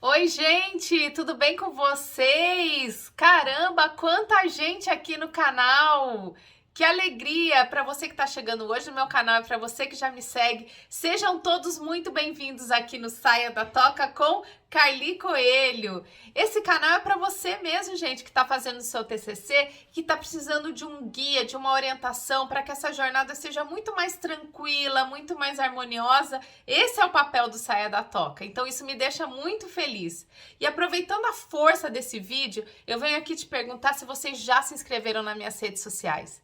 Oi, gente, tudo bem com vocês? Caramba, quanta gente aqui no canal! Que alegria para você que está chegando hoje no meu canal e para você que já me segue. Sejam todos muito bem-vindos aqui no Saia da Toca com Carli Coelho. Esse canal é para você mesmo, gente, que está fazendo o seu TCC, que está precisando de um guia, de uma orientação para que essa jornada seja muito mais tranquila, muito mais harmoniosa. Esse é o papel do Saia da Toca, então isso me deixa muito feliz. E aproveitando a força desse vídeo, eu venho aqui te perguntar se vocês já se inscreveram nas minhas redes sociais.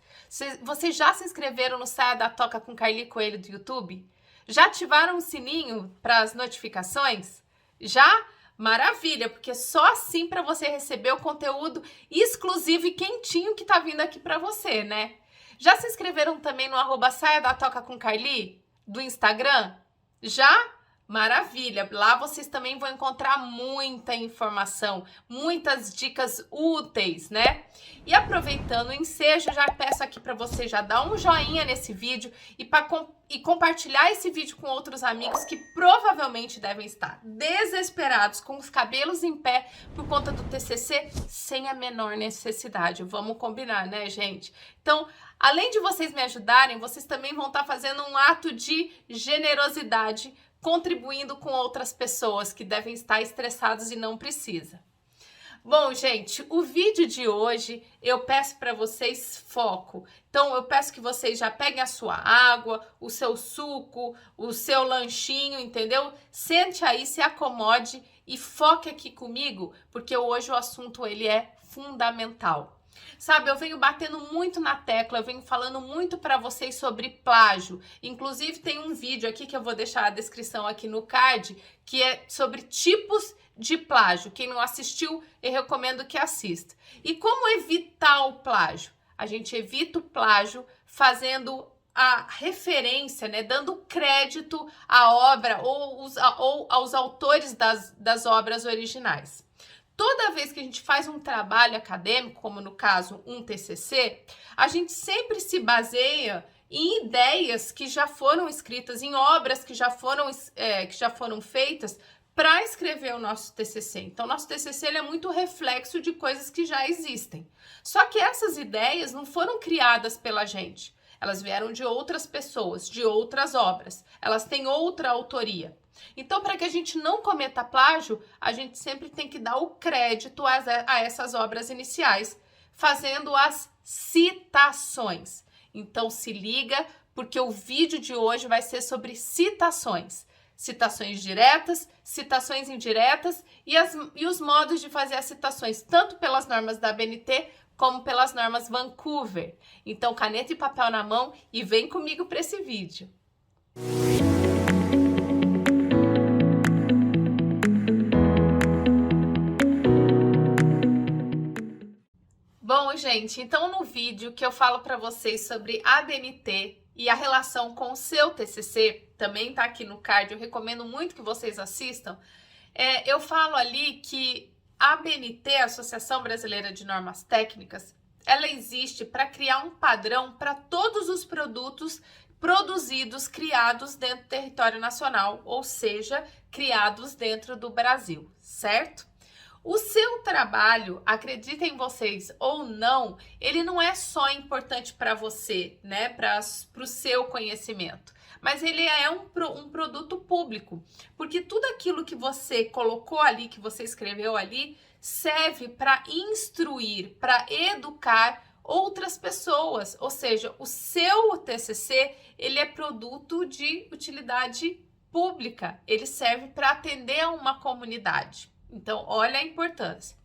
Vocês já se inscreveram no Saia da Toca com Carli Coelho do YouTube? Já ativaram o sininho para as notificações? Já? Maravilha, porque só assim para você receber o conteúdo exclusivo e quentinho que tá vindo aqui para você, né? Já se inscreveram também no @Saia da Toca com Carli do Instagram? Já? Maravilha! Lá vocês também vão encontrar muita informação, muitas dicas úteis, né? E aproveitando o ensejo, já peço aqui para você já dar um joinha nesse vídeo e compartilhar esse vídeo com outros amigos que provavelmente devem estar desesperados, com os cabelos em pé por conta do TCC, sem a menor necessidade. Vamos combinar, né, gente? Então, além de vocês me ajudarem, vocês também vão estar fazendo um ato de generosidade, contribuindo com outras pessoas que devem estar estressadas e não precisa. Bom, gente, o vídeo de hoje eu peço para vocês foco. Então, eu peço que vocês já peguem a sua água, o seu suco, o seu lanchinho, entendeu? Sente aí, se acomode e foque aqui comigo, porque hoje o assunto ele é fundamental. Sabe, eu venho batendo muito na tecla, eu venho falando muito para vocês sobre plágio. Inclusive, tem um vídeo aqui que eu vou deixar a descrição aqui no card, que é sobre tipos de plágio. Quem não assistiu, eu recomendo que assista. E como evitar o plágio? A gente evita o plágio fazendo a referência, né, dando crédito à obra ou aos autores das obras originais. Toda vez que a gente faz um trabalho acadêmico, como no caso um TCC, a gente sempre se baseia em ideias que já foram escritas, em obras que já foram feitas para escrever o nosso TCC. Então, nosso TCC ele é muito reflexo de coisas que já existem. Só que essas ideias não foram criadas pela gente. Elas vieram de outras pessoas, de outras obras. Elas têm outra autoria. Então, para que a gente não cometa plágio, a gente sempre tem que dar o crédito a essas obras iniciais, fazendo as citações. Então, se liga, porque o vídeo de hoje vai ser sobre citações. Citações diretas, citações indiretas e os modos de fazer as citações, tanto pelas normas da ABNT como pelas normas Vancouver. Então, caneta e papel na mão e vem comigo para esse vídeo. Bom, gente, então no vídeo que eu falo para vocês sobre ABNT e a relação com o seu TCC, também tá aqui no card, eu recomendo muito que vocês assistam, eu falo ali que a ABNT, a Associação Brasileira de Normas Técnicas, ela existe para criar um padrão para todos os produtos produzidos, criados dentro do território nacional, ou seja, criados dentro do Brasil, certo? O seu trabalho, acreditem vocês ou não, ele não é só importante para você, né, para o seu conhecimento, mas ele é um produto público, porque tudo aquilo que você colocou ali, que você escreveu ali, serve para instruir, para educar outras pessoas, ou seja, o seu TCC, ele é produto de utilidade pública, ele serve para atender a uma comunidade. Então, olha a importância.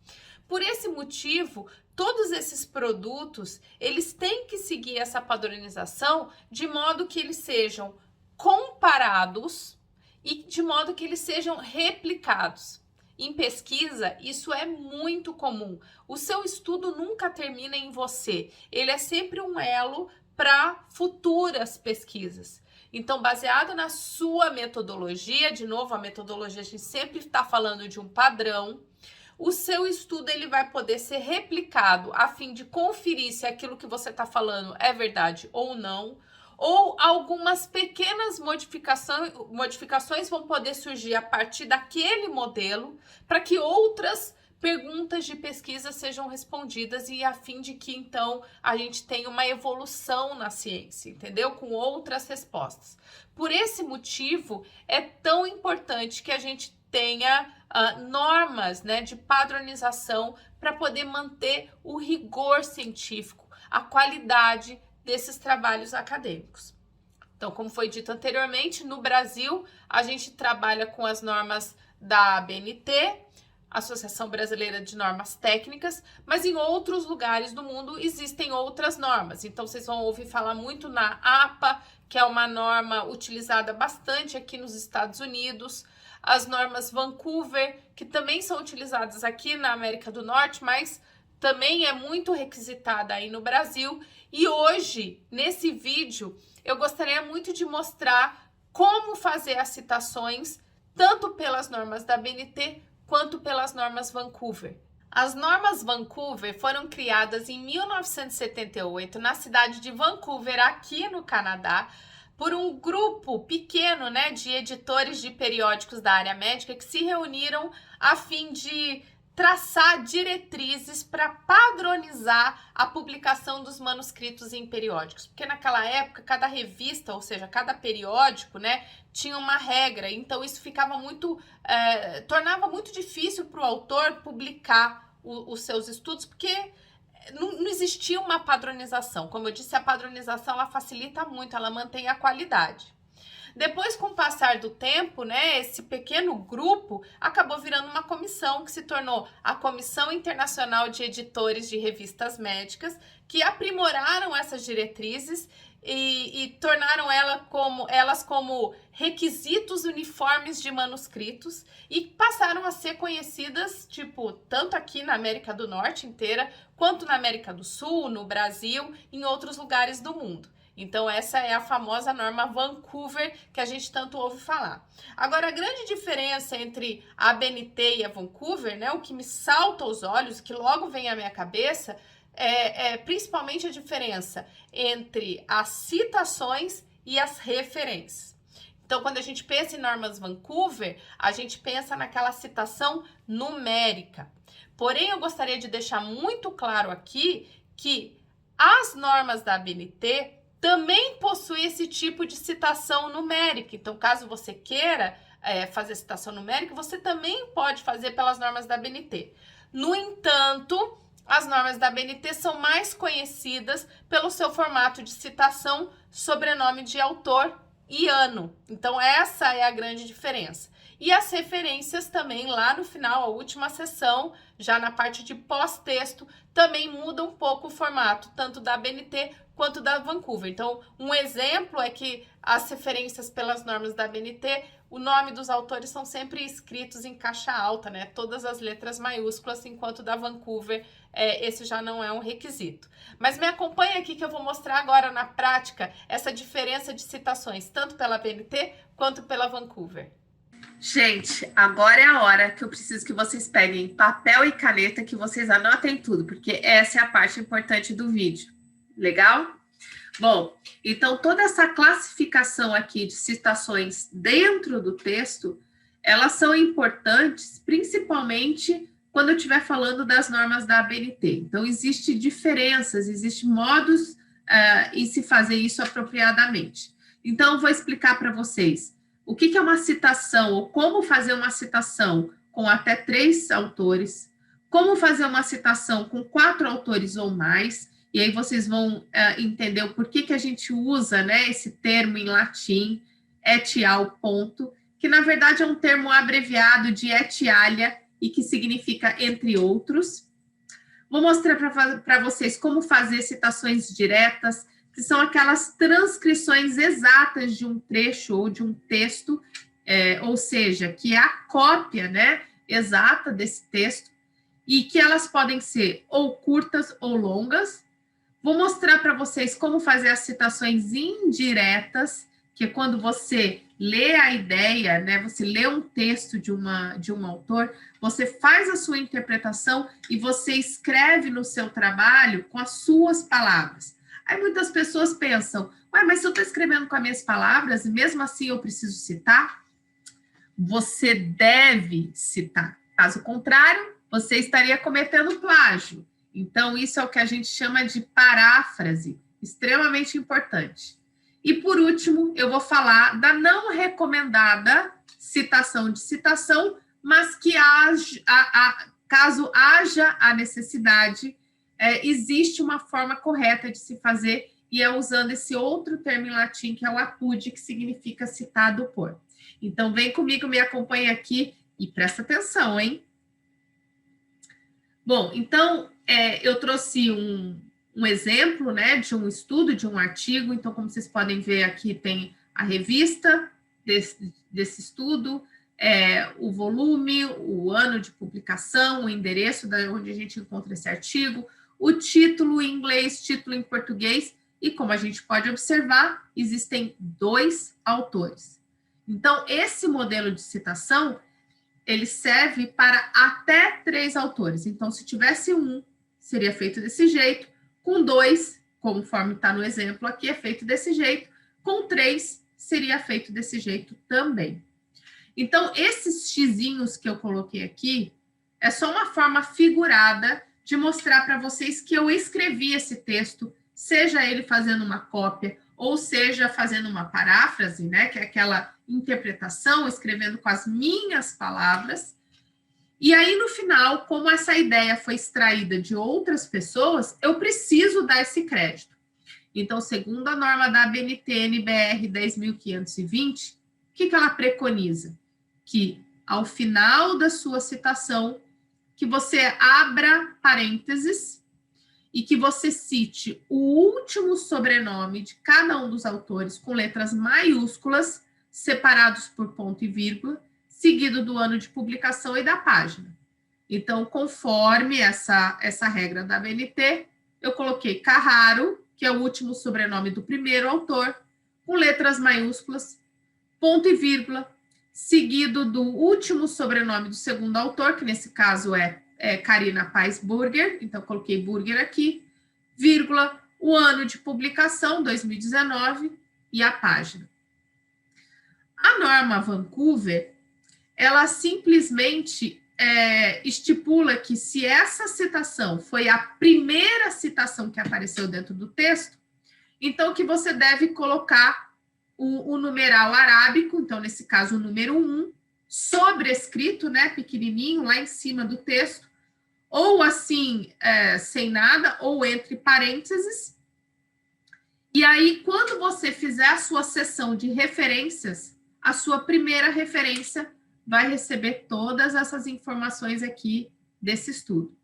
Por esse motivo, todos esses produtos, eles têm que seguir essa padronização de modo que eles sejam comparados e de modo que eles sejam replicados. Em pesquisa, isso é muito comum. O seu estudo nunca termina em você. Ele é sempre um elo para futuras pesquisas. Então, baseado na sua metodologia, de novo, a metodologia a gente sempre está falando de um padrão, o seu estudo ele vai poder ser replicado a fim de conferir se aquilo que você está falando é verdade ou não, ou algumas pequenas modificações vão poder surgir a partir daquele modelo para que outras perguntas de pesquisa sejam respondidas e a fim de que, então, a gente tenha uma evolução na ciência, entendeu? Com outras respostas. Por esse motivo, é tão importante que a gente tenha normas, né, de padronização para poder manter o rigor científico, a qualidade desses trabalhos acadêmicos. Então, como foi dito anteriormente, no Brasil, a gente trabalha com as normas da ABNT, Associação Brasileira de Normas Técnicas, mas em outros lugares do mundo existem outras normas. Então, vocês vão ouvir falar muito na APA, que é uma norma utilizada bastante aqui nos Estados Unidos, as normas Vancouver, que também são utilizadas aqui na América do Norte, mas também é muito requisitada aí no Brasil. E hoje, nesse vídeo, eu gostaria muito de mostrar como fazer as citações, tanto pelas normas da ABNT, quanto pelas normas Vancouver. As normas Vancouver foram criadas em 1978 na cidade de Vancouver, aqui no Canadá, por um grupo pequeno, né, de editores de periódicos da área médica que se reuniram a fim de traçar diretrizes para padronizar a publicação dos manuscritos em periódicos, porque naquela época cada revista, ou seja, cada periódico, né, tinha uma regra, então isso ficava tornava muito difícil para o autor publicar os seus estudos, porque não existia uma padronização. Como eu disse, a padronização ela facilita muito, ela mantém a qualidade. Depois, com o passar do tempo, né, esse pequeno grupo acabou virando uma comissão que se tornou a Comissão Internacional de Editores de Revistas Médicas, que aprimoraram essas diretrizes e tornaram elas como requisitos uniformes de manuscritos e passaram a ser conhecidas, tipo, tanto aqui na América do Norte inteira, quanto na América do Sul, no Brasil, em outros lugares do mundo. Então, essa é a famosa norma Vancouver que a gente tanto ouve falar. Agora, a grande diferença entre a ABNT e a Vancouver, né, o que me salta aos olhos, que logo vem à minha cabeça, é principalmente a diferença entre as citações e as referências. Então, quando a gente pensa em normas Vancouver, a gente pensa naquela citação numérica. Porém, eu gostaria de deixar muito claro aqui que as normas da ABNT também possui esse tipo de citação numérica. Então, caso você queira fazer citação numérica, você também pode fazer pelas normas da ABNT. No entanto, as normas da ABNT são mais conhecidas pelo seu formato de citação, sobrenome de autor e ano. Então, essa é a grande diferença. E as referências também, lá no final, a última seção, já na parte de pós-texto, também muda um pouco o formato, tanto da ABNT quanto da Vancouver. Então, um exemplo é que as referências pelas normas da ABNT, o nome dos autores são sempre escritos em caixa alta, né? Todas as letras maiúsculas, enquanto da Vancouver esse já não é um requisito. Mas me acompanha aqui que eu vou mostrar agora na prática essa diferença de citações, tanto pela ABNT quanto pela Vancouver. Gente, agora é a hora que eu preciso que vocês peguem papel e caneta, que vocês anotem tudo, porque essa é a parte importante do vídeo. Legal? Bom, então toda essa classificação aqui de citações dentro do texto, elas são importantes, principalmente quando eu estiver falando das normas da ABNT. Então, existem diferenças, existem modos em se fazer isso apropriadamente. Então, eu vou explicar para vocês o que é uma citação, ou como fazer uma citação com até 3 autores, como fazer uma citação com 4 autores ou mais, e aí vocês vão entender o porquê que a gente usa, né, esse termo em latim, etial ponto, que na verdade é um termo abreviado de etialia e que significa entre outros. Vou mostrar para vocês como fazer citações diretas, que são aquelas transcrições exatas de um trecho ou de um texto, ou seja, que é a cópia, né, exata desse texto, e que elas podem ser ou curtas ou longas. Vou mostrar para vocês como fazer as citações indiretas, que é quando você lê a ideia, né, você lê um texto de um autor, você faz a sua interpretação e você escreve no seu trabalho com as suas palavras. Aí muitas pessoas pensam, ué, mas se eu estou escrevendo com as minhas palavras e mesmo assim eu preciso citar, você deve citar. Caso contrário, você estaria cometendo plágio. Então, isso é o que a gente chama de paráfrase, extremamente importante. E, por último, eu vou falar da não recomendada citação de citação, mas que caso haja a necessidade, existe uma forma correta de se fazer, e é usando esse outro termo em latim, que é o apud, que significa citado por. Então, vem comigo, me acompanha aqui e presta atenção, hein? Bom, então, eu trouxe um exemplo, né, de um estudo, de um artigo. Então, como vocês podem ver aqui, tem a revista desse estudo, o volume, o ano de publicação, o endereço de onde a gente encontra esse artigo, o título em inglês, título em português, e como a gente pode observar, existem 2 autores. Então, esse modelo de citação, ele serve para até 3 autores. Então, se tivesse 1, seria feito desse jeito. Com 2, conforme está no exemplo aqui, é feito desse jeito. Com 3, seria feito desse jeito também. Então, esses xizinhos que eu coloquei aqui, é só uma forma figurada de mostrar para vocês que eu escrevi esse texto, seja ele fazendo uma cópia, ou seja, fazendo uma paráfrase, né, que é aquela interpretação, escrevendo com as minhas palavras. E aí, no final, como essa ideia foi extraída de outras pessoas, eu preciso dar esse crédito. Então, segundo a norma da ABNT-NBR 10.520, o que ela preconiza? Que, ao final da sua citação, que você abra parênteses e que você cite o último sobrenome de cada um dos autores com letras maiúsculas, separados por ponto e vírgula, seguido do ano de publicação e da página. Então, conforme essa regra da ABNT, eu coloquei Carraro, que é o último sobrenome do primeiro autor, com letras maiúsculas, ponto e vírgula, seguido do último sobrenome do segundo autor, que nesse caso é Carina Paes Burger, então coloquei Burger aqui, vírgula, o ano de publicação, 2019, e a página. A norma Vancouver, ela simplesmente estipula que se essa citação foi a primeira citação que apareceu dentro do texto, então que você deve colocar o numeral arábico, então nesse caso o número 1, sobrescrito, né, pequenininho, lá em cima do texto, ou assim, sem nada, ou entre parênteses. E aí, quando você fizer a sua seção de referências, a sua primeira referência vai receber todas essas informações aqui desse estudo.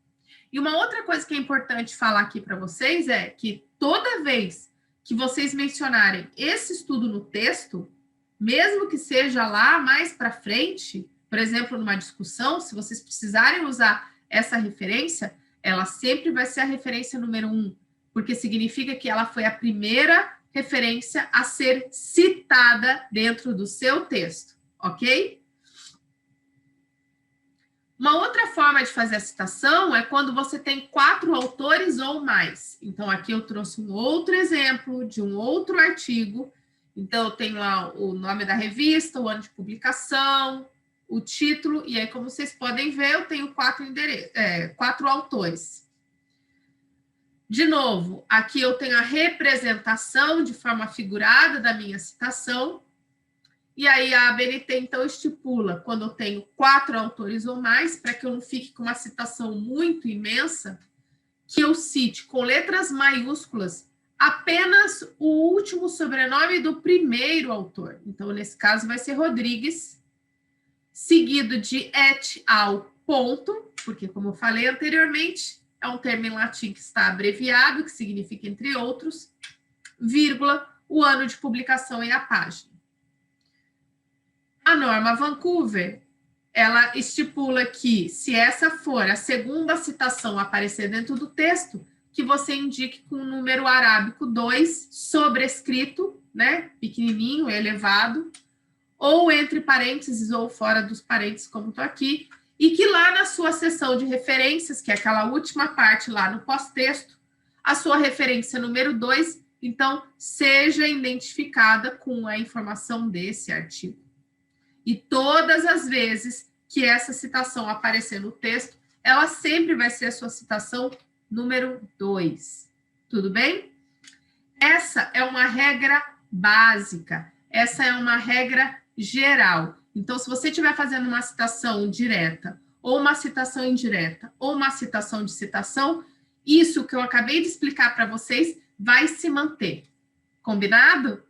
E uma outra coisa que é importante falar aqui para vocês é que toda vez que vocês mencionarem esse estudo no texto, mesmo que seja lá mais para frente, por exemplo, numa discussão, se vocês precisarem usar essa referência, ela sempre vai ser a referência número 1, porque significa que ela foi a primeira referência a ser citada dentro do seu texto, ok? Uma outra forma de fazer a citação é quando você tem 4 autores ou mais. Então, aqui eu trouxe um outro exemplo de um outro artigo. Então, eu tenho lá o nome da revista, o ano de publicação, o título, e aí, como vocês podem ver, eu tenho 4 autores. De novo, aqui eu tenho a representação de forma figurada da minha citação, e aí a ABNT, então, estipula, quando eu tenho 4 autores ou mais, para que eu não fique com uma citação muito imensa, que eu cite com letras maiúsculas apenas o último sobrenome do primeiro autor. Então, nesse caso, vai ser Rodrigues, seguido de et al. Ponto, porque, como eu falei anteriormente, é um termo em latim que está abreviado, que significa entre outros, vírgula, o ano de publicação e a página. A norma Vancouver, ela estipula que, se essa for a segunda citação aparecer dentro do texto, que você indique com o número arábico 2, sobrescrito, né, pequenininho, elevado, ou entre parênteses ou fora dos parênteses, como estou aqui, e que lá na sua seção de referências, que é aquela última parte lá no pós-texto, a sua referência número 2, então, seja identificada com a informação desse artigo. E todas as vezes que essa citação aparecer no texto, ela sempre vai ser a sua citação número 2. Tudo bem? Essa é uma regra básica, essa é uma regra geral. Então, se você estiver fazendo uma citação direta, ou uma citação indireta, ou uma citação de citação, isso que eu acabei de explicar para vocês vai se manter. Combinado?